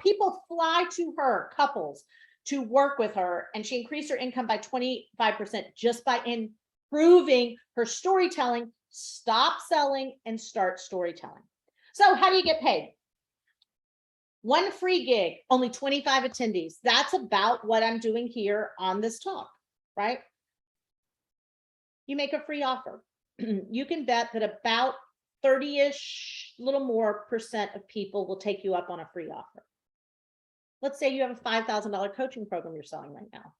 People fly to her, couples, to work with her, and she increased her income by 25% just by improving her storytelling. Stop selling and start storytelling. So how do you get paid? One free gig, only 25 attendees. That's about what I'm doing here on this talk, right? You make a free offer. You can bet that about 30-ish, little more percent of people will take you up on a free offer. Let's say you have a $5,000 coaching program you're selling right now.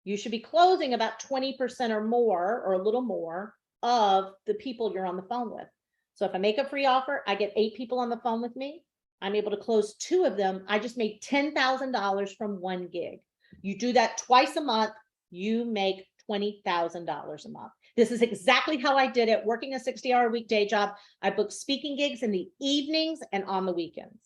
You should be closing about 20% or more, or a little more, of the people you're on the phone with. So if I make a free offer, I get 8 people on the phone with me. I'm able to close 2 of them. I just made $10,000 from 1 gig. You do that twice a month, you make $20,000 a month. This is exactly how I did it. Working a 60-hour-a-week day job, I booked speaking gigs in the evenings and on the weekends.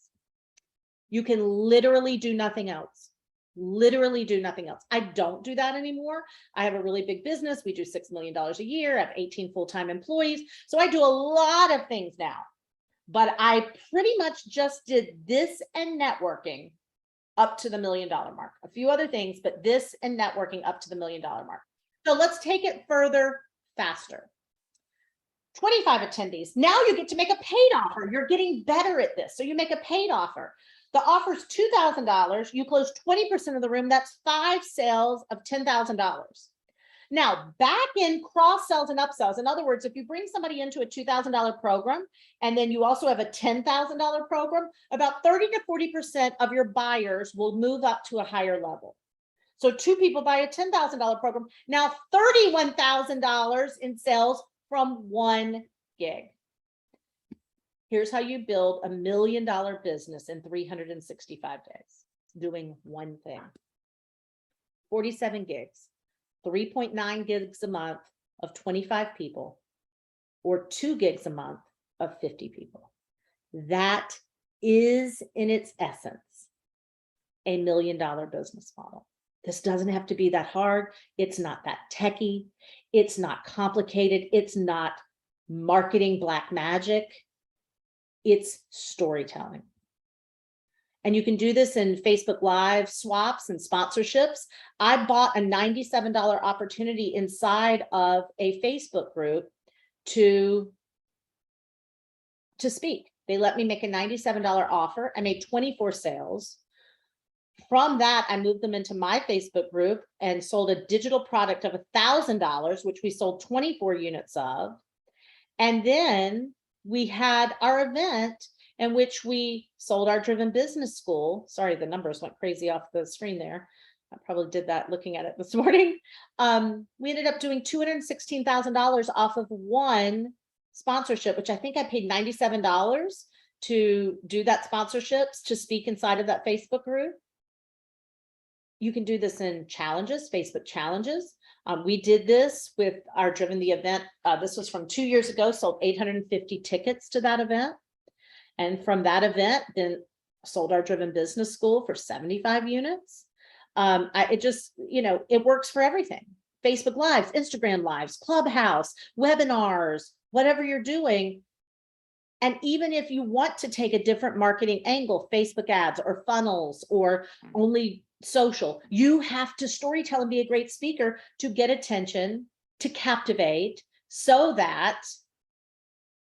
You can literally do nothing else. Literally do nothing else. I don't do that anymore. I have a really big business. We do $6 million a year. I have 18 full-time employees. So I do a lot of things now. But I pretty much just did this and networking up to the $1 million mark. A few other things, but this and networking up to the $1 million mark. So let's take it further, faster. 25 attendees. Now you get to make a paid offer. You're getting better at this. So you make a paid offer. The offer's $2,000. You close 20% of the room. That's 5 sales of $10,000. Now, back in cross sells and upsells. In other words, if you bring somebody into a $2,000 program, and then you also have a $10,000 program, about 30 to 40% of your buyers will move up to a higher level. So 2 people buy a $10,000 program. Now $31,000 in sales from 1 gig. Here's how you build a $1 million business in 365 days, doing one thing. 47 gigs. 3.9 gigs a month of 25 people, or 2 gigs a month of 50 people. That is, in its essence, a $1 million business model. This doesn't have to be that hard. It's not that techy. It's not complicated. It's not marketing black magic. It's storytelling. And you can do this in Facebook Live swaps and sponsorships. I bought a $97 opportunity inside of a Facebook group to speak. They let me make a $97 offer. I made 24 sales. From that, I moved them into my Facebook group and sold a digital product of $1,000, which we sold 24 units of. And then we had our event in which we sold our Driven Business School. Sorry, the numbers went crazy off the screen there. I probably did that looking at it this morning. We ended up doing $216,000 off of 1 sponsorship, which I think I paid $97 to do that sponsorships, to speak inside of that Facebook group. You can do this in challenges, Facebook challenges. We did this with our Driven the event. This was from 2 years ago, sold 850 tickets to that event. And from that event, then sold our Driven Business School for 75 units. It just, it works for everything. Facebook Lives, Instagram Lives, Clubhouse, webinars, whatever you're doing. And even if you want to take a different marketing angle, Facebook ads or funnels or only social, you have to storytell and be a great speaker to get attention, to captivate, so that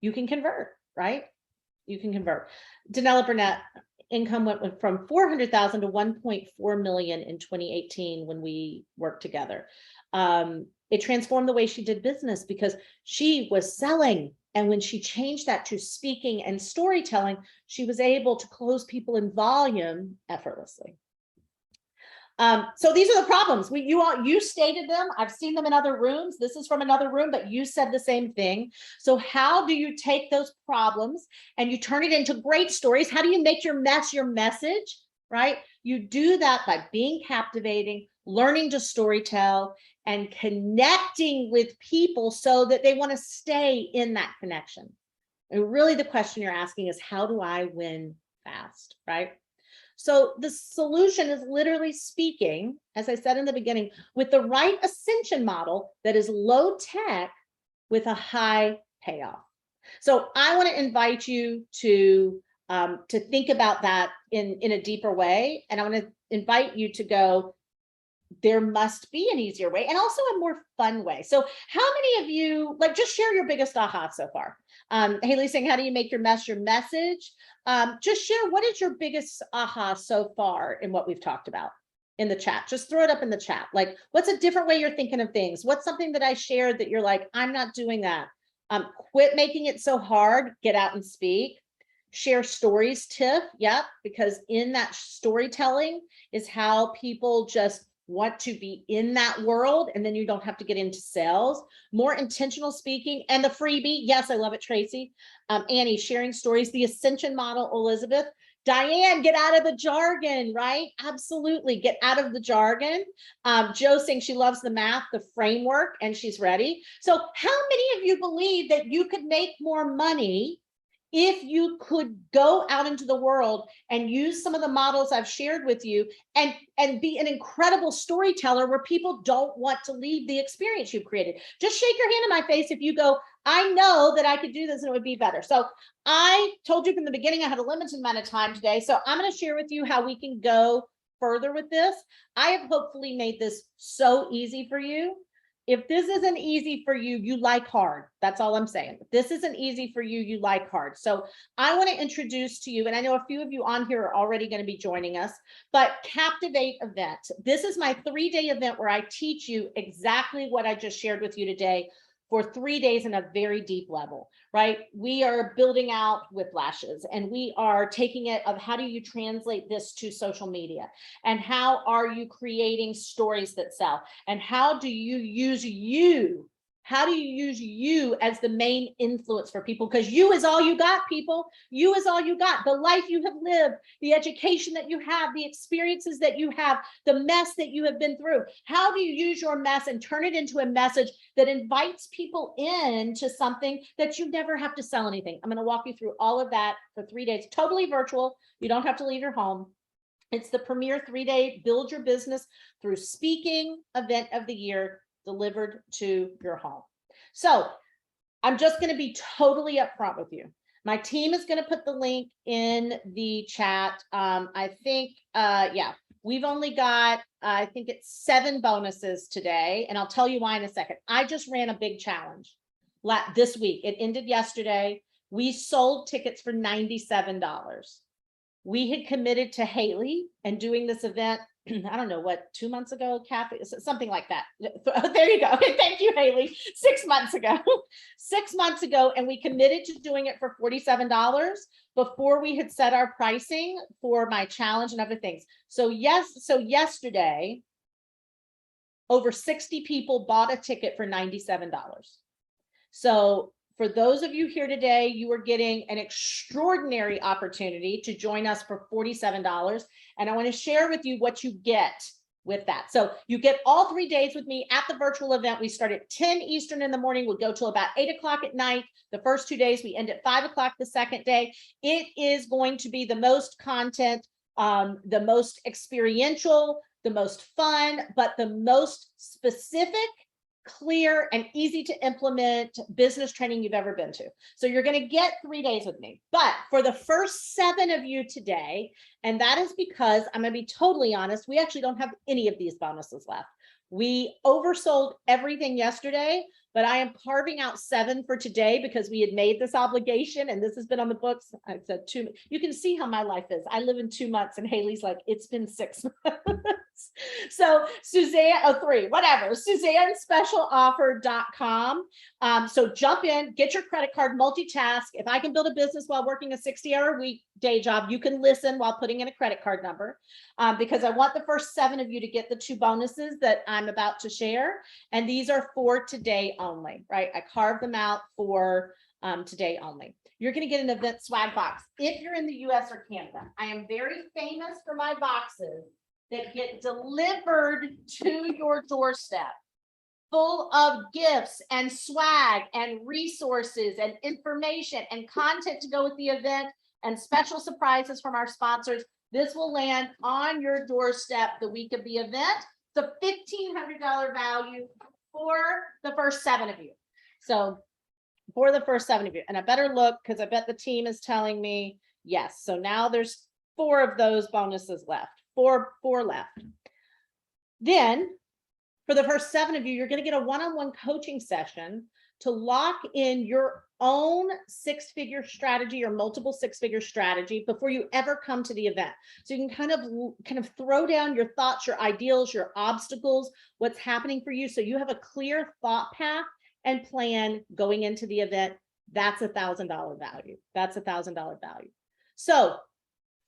you can convert, right? You can convert. Danella Burnett, income went from 400,000 to 1.4 million in 2018 when we worked together. It transformed the way she did business because she was selling. And when she changed that to speaking and storytelling, she was able to close people in volume effortlessly. So these are the problems. You stated them. I've seen them in other rooms. This is from another room, but you said the same thing. So how do you take those problems and you turn it into great stories? How do you make your message, right? You do that by being captivating, learning to storytell, and connecting with people so that they want to stay in that connection. And really the question you're asking is, how do I win fast, right? So the solution is literally speaking, as I said in the beginning, with the right ascension model that is low tech with a high payoff. So I want to invite you to think about that in a deeper way. And I want to invite you to go, there must be an easier way and also a more fun way. So how many of you, like, just share your biggest aha so far? Haley's saying, how do you make your message? Just share, what is your biggest aha so far in what we've talked about in the chat? Just throw it up in the chat. Like, what's a different way you're thinking of things? What's something that I shared that you're like, I'm not doing that? Quit making it so hard, get out and speak. Share stories, Tiff. Yep, because in that storytelling is how people just want to be in that world, and then you don't have to get into sales. More intentional speaking and the freebie. Yes, I love it, Tracy. Annie, sharing stories, the ascension model, Elizabeth. Diane, get out of the jargon, right? Absolutely, get out of the jargon. Jo saying she loves the math, the framework, and she's ready. So how many of you believe that you could make more money if you could go out into the world and use some of the models I've shared with you and be an incredible storyteller where people don't want to leave the experience you've created? Just shake your hand in my face if you go, I know that I could do this and it would be better. So I told you from the beginning I had a limited amount of time today. So I'm going to share with you how we can go further with this. I have hopefully made this so easy for you. If this isn't easy for you, you like hard. That's all I'm saying. If this isn't easy for you, you like hard. So I want to introduce to you, and I know a few of you on here are already going to be joining us, but Captivate event. This is my 3-day event where I teach you exactly what I just shared with you today for 3 days in a very deep level, right? We are building out whiplashes and we are taking it of how do you translate this to social media and how are you creating stories that sell and how do you use you? How do you use you as the main influence for people? Because you is all you got, people. You is all you got. The life you have lived, the education that you have, the experiences that you have, the mess that you have been through. How do you use your mess and turn it into a message that invites people into something that you never have to sell anything? I'm going to walk you through all of that for 3 days, totally virtual. You don't have to leave your home. It's the premier 3-day build your business through speaking event of the year, delivered to your home. So I'm just going to be totally upfront with you. My team is going to put the link in the chat. I think, yeah, we've only got, I think it's 7 bonuses today, and I'll tell you why in a second. I just ran a big challenge this week. It ended yesterday. We sold tickets for $97. We had committed to Haley and doing this event, I don't know what, 2 months ago, Kathy, something like that. There you go. Okay, thank you, Haley. 6 months ago, 6 months ago, and we committed to doing it for $47 before we had set our pricing for my challenge and other things. So yesterday, over 60 people bought a ticket for $97. So for those of you here today, you are getting an extraordinary opportunity to join us for $47. And I want to share with you what you get with that. So you get all 3 days with me at the virtual event. We start at 10 Eastern in the morning. We'll go till about 8 o'clock at night. The first 2 days, we end at 5 o'clock the second day. It is going to be the most content, the most experiential, the most fun, but the most specific, clear, and easy to implement business training you've ever been to. So you're going to get 3 days with me. But for the first 7 of you today, and that is because I'm going to be totally honest, we actually don't have any of these bonuses left. We oversold everything yesterday, but I am carving out 7 for today because we had made this obligation and this has been on the books. I said 2. You can see how my life is. I live in 2 months and Haley's like, it's been 6 months. So Suzanne, 3, whatever, SuzanneSpecialOffer.com. So jump in, get your credit card, multitask. If I can build a business while working a 60-hour week day job, you can listen while putting in a credit card number, because I want the first 7 of you to get the 2 bonuses that I'm about to share. And these are for today only, right? I carved them out for today only. You're going to get an event swag box if you're in the US or Canada. I am very famous for my boxes that get delivered to your doorstep, full of gifts and swag and resources and information and content to go with the event and special surprises from our sponsors. This will land on your doorstep the week of the event. It's a $1,500 value for the first 7 of you. So for the first 7 of you, and I better look because I bet the team is telling me yes. So now there's 4 of those bonuses left. 4 left. Then for the first 7 of you, you're going to get a one-on-one coaching session to lock in your own 6-figure strategy or multiple 6-figure strategy before you ever come to the event. So you can kind of throw down your thoughts, your ideals, your obstacles, what's happening for you. So you have a clear thought path and plan going into the event. That's $1,000 value. That's $1,000 value. So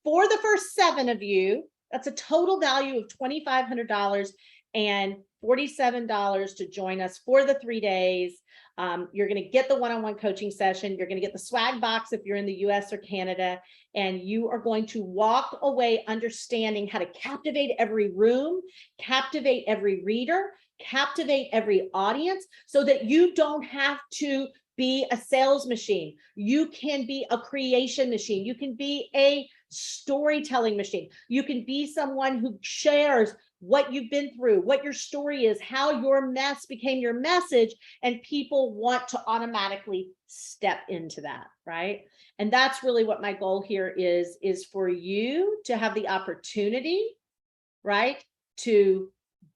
for the first 7 of you, that's a total value of $2,500 and $47 to join us for the 3 days. You're going to get the one-on-one coaching session. You're going to get the swag box if you're in the US or Canada, and you are going to walk away understanding how to captivate every room, captivate every reader, captivate every audience, so that you don't have to be a sales machine. You can be a creation machine. You can be a storytelling machine. You can be someone who shares what you've been through, what your story is, how your mess became your message, and people want to automatically step into that, right? And that's really what my goal here is for you to have the opportunity, right, to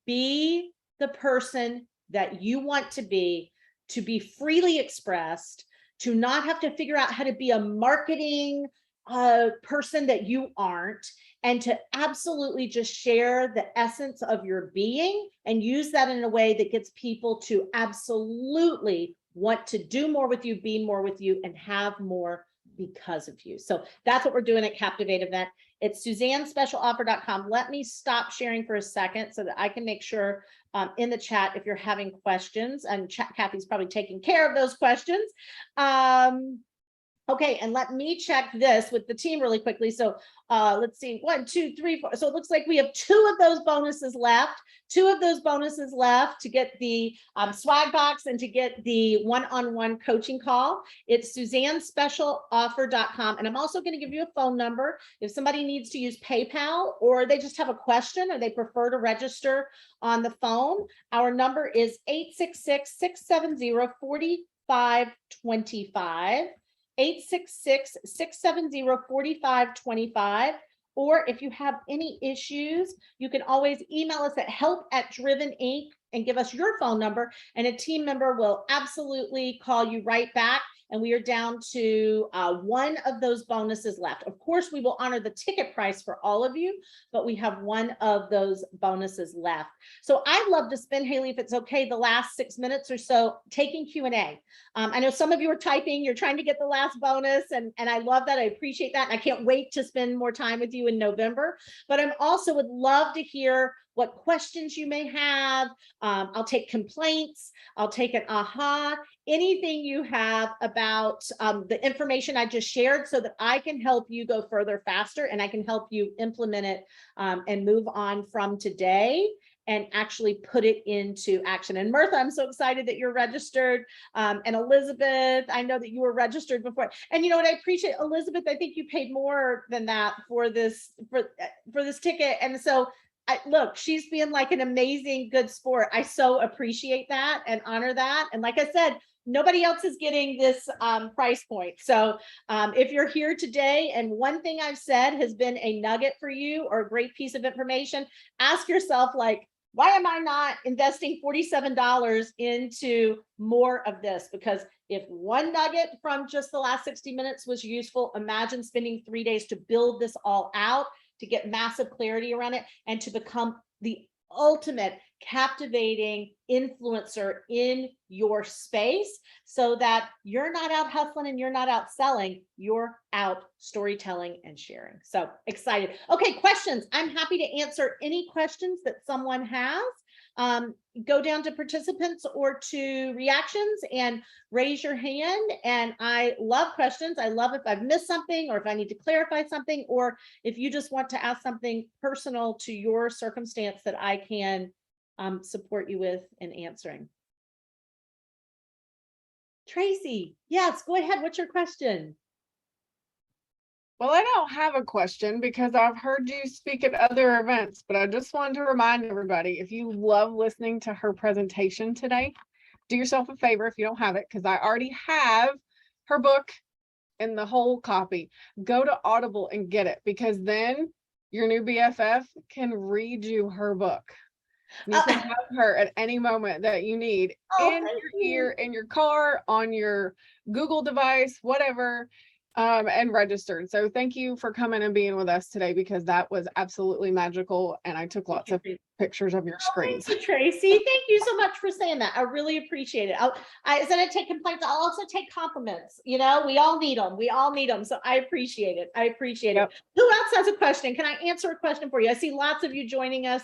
be the person that you want to be freely expressed, to not have to figure out how to be a marketing person that you aren't, and to absolutely just share the essence of your being and use that in a way that gets people to absolutely want to do more with you, be more with you, and have more because of you. So that's what we're doing at Captivate event. It's SuzanneSpecialOffer.com. Let me stop sharing for a second so that I can make sure in the chat if you're having questions, and Kathy's probably taking care of those questions. Okay, and let me check this with the team really quickly. So let's see, 1, 2, 3, 4. So it looks like we have 2 of those bonuses left. 2 of those bonuses left to get the swag box and to get the one-on-one coaching call. It's SuzanneSpecialOffer.com. And I'm also going to give you a phone number if somebody needs to use PayPal, or they just have a question or they prefer to register on the phone. Our number is 866-670-4525. 866-670-4525. Or if you have any issues, you can always email us at help@Driven Inc. and give us your phone number, and a team member will absolutely call you right back. And we are down to 1 of those bonuses left. Of course, we will honor the ticket price for all of you, but we have 1 of those bonuses left. So I'd love to spend, Haley, if it's okay, the last 6 minutes or so taking Q&A. I know some of you are typing, you're trying to get the last bonus, and I love that. I appreciate that. And I can't wait to spend more time with you in November, but I'm also would love to hear what questions you may have. I'll take complaints. I'll take an aha, anything you have about the information I just shared, so that I can help you go further faster, and I can help you implement it and move on from today and actually put it into action. And Mirtha, I'm so excited that you're registered. And Elizabeth, I know that you were registered before. And you know what, I appreciate, Elizabeth, I think you paid more than that for this ticket. And so look, she's being like an amazing good sport. I so appreciate that and honor that. And like I said, nobody else is getting this price point. So if you're here today and one thing I've said has been a nugget for you or a great piece of information, ask yourself, like, why am I not investing $47 into more of this? Because if one nugget from just the last 60 minutes was useful, imagine spending 3 days to build this all out, to get massive clarity around it, and to become the ultimate captivating influencer in your space, so that you're not out hustling and you're not out selling, you're out storytelling and sharing. So excited. Okay, questions. I'm happy to answer any questions that someone has. Go down to participants or to reactions and raise your hand. And I love questions. I love if I've missed something, or if I need to clarify something, or if you just want to ask something personal to your circumstance that I can support you with in answering. Tracy, yes, go ahead. What's your question? Well, I don't have a question because I've heard you speak at other events, but I just wanted to remind everybody, if you love listening to her presentation today, do yourself a favor if you don't have it, because I already have her book and the whole copy. Go to Audible and get it, because then your new BFF can read you her book. You can have her at any moment that you need, in your ear, in your car, on your Google device, whatever, and registered. So thank you for coming and being with us today, because that was absolutely magical. And I took lots of pictures of your screens. Thank you, Tracy. Thank you so much for saying that. I really appreciate it. Instead of take complaints, I'll also take compliments. You know, we all need them. We all need them. So I appreciate it. I appreciate it. Who else has a question? Can I answer a question for you? I see lots of you joining us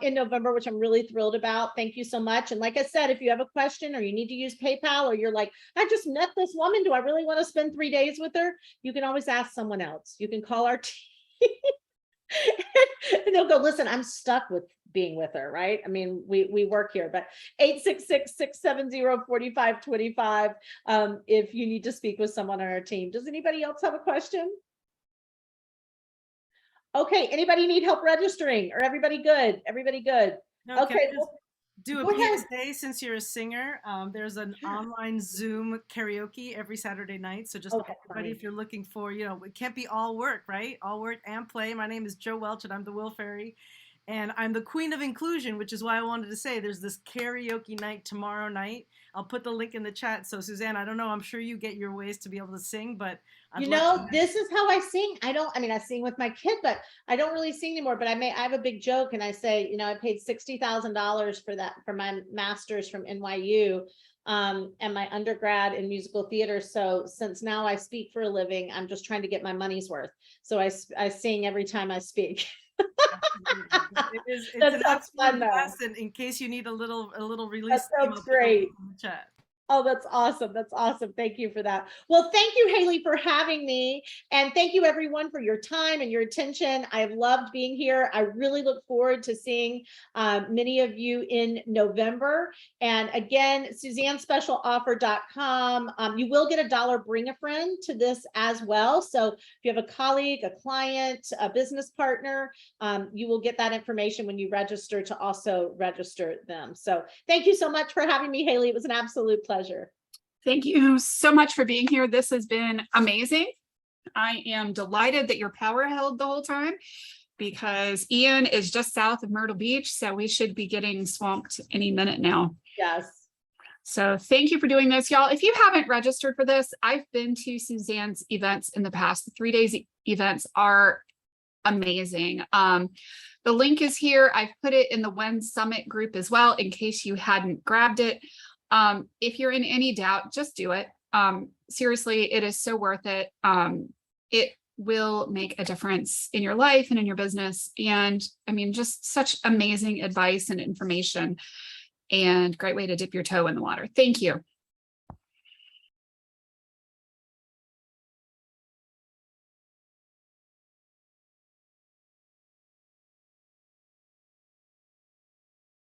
in November, which I'm really thrilled about. Thank you so much. And like I said, if you have a question, or you need to use PayPal, or you're like, I just met this woman, do I really want to spend 3 days with her? You can always ask someone else. You can call our team. And they'll go, listen, I'm stuck with being with her, right? I mean, we work here, but 866-670-4525 if you need to speak with someone on our team. Does anybody else have a question? Okay, anybody need help registering, or everybody good? Everybody good? No, Okay, do a go ahead. PSA since you're a singer. There's an online Zoom karaoke every Saturday night. So just everybody, if you're looking for, you know, it can't be all work, right? All work and play. My name is Jo Welch, and I'm the Will Fairy. And I'm the queen of inclusion, which is why I wanted to say there's this karaoke night tomorrow night. I'll put the link in the chat. So Suzanne, I don't know, I'm sure you get your ways to be able to sing, but you know, this is how I sing. I sing with my kid, but I don't really sing anymore. But I have a big joke, and I say, you know, I paid $60,000 for that, for my master's from NYU, and my undergrad in musical theater. So since now I speak for a living, I'm just trying to get my money's worth. So I sing every time I speak. It's an absolute lesson in case you need a little release. That's great. In the chat. Oh, that's awesome. That's awesome. Thank you for that. Well, thank you, Haley, for having me. And thank you, everyone, for your time and your attention. I've loved being here. I really look forward to seeing many of you in November. And again, SuzanneSpecialOffer.com. You will get $1 bring a friend to this as well. So if you have a colleague, a client, a business partner, you will get that information when you register to also register them. So thank you so much for having me, Haley. It was an absolute pleasure. Thank you so much for being here. This has been amazing. I am delighted that your power held the whole time, because Ian is just south of Myrtle Beach, so we should be getting swamped any minute now. Yes. So thank you for doing this, y'all. If you haven't registered for this, I've been to Suzanne's events in the past. The 3 days events are amazing. The link is here. I've put it in the WEN Summit group as well, in case you hadn't grabbed it. If you're in any doubt, just do it. Seriously, it is so worth it. It will make a difference in your life and in your business. And I mean, just such amazing advice and information, and great way to dip your toe in the water. Thank you.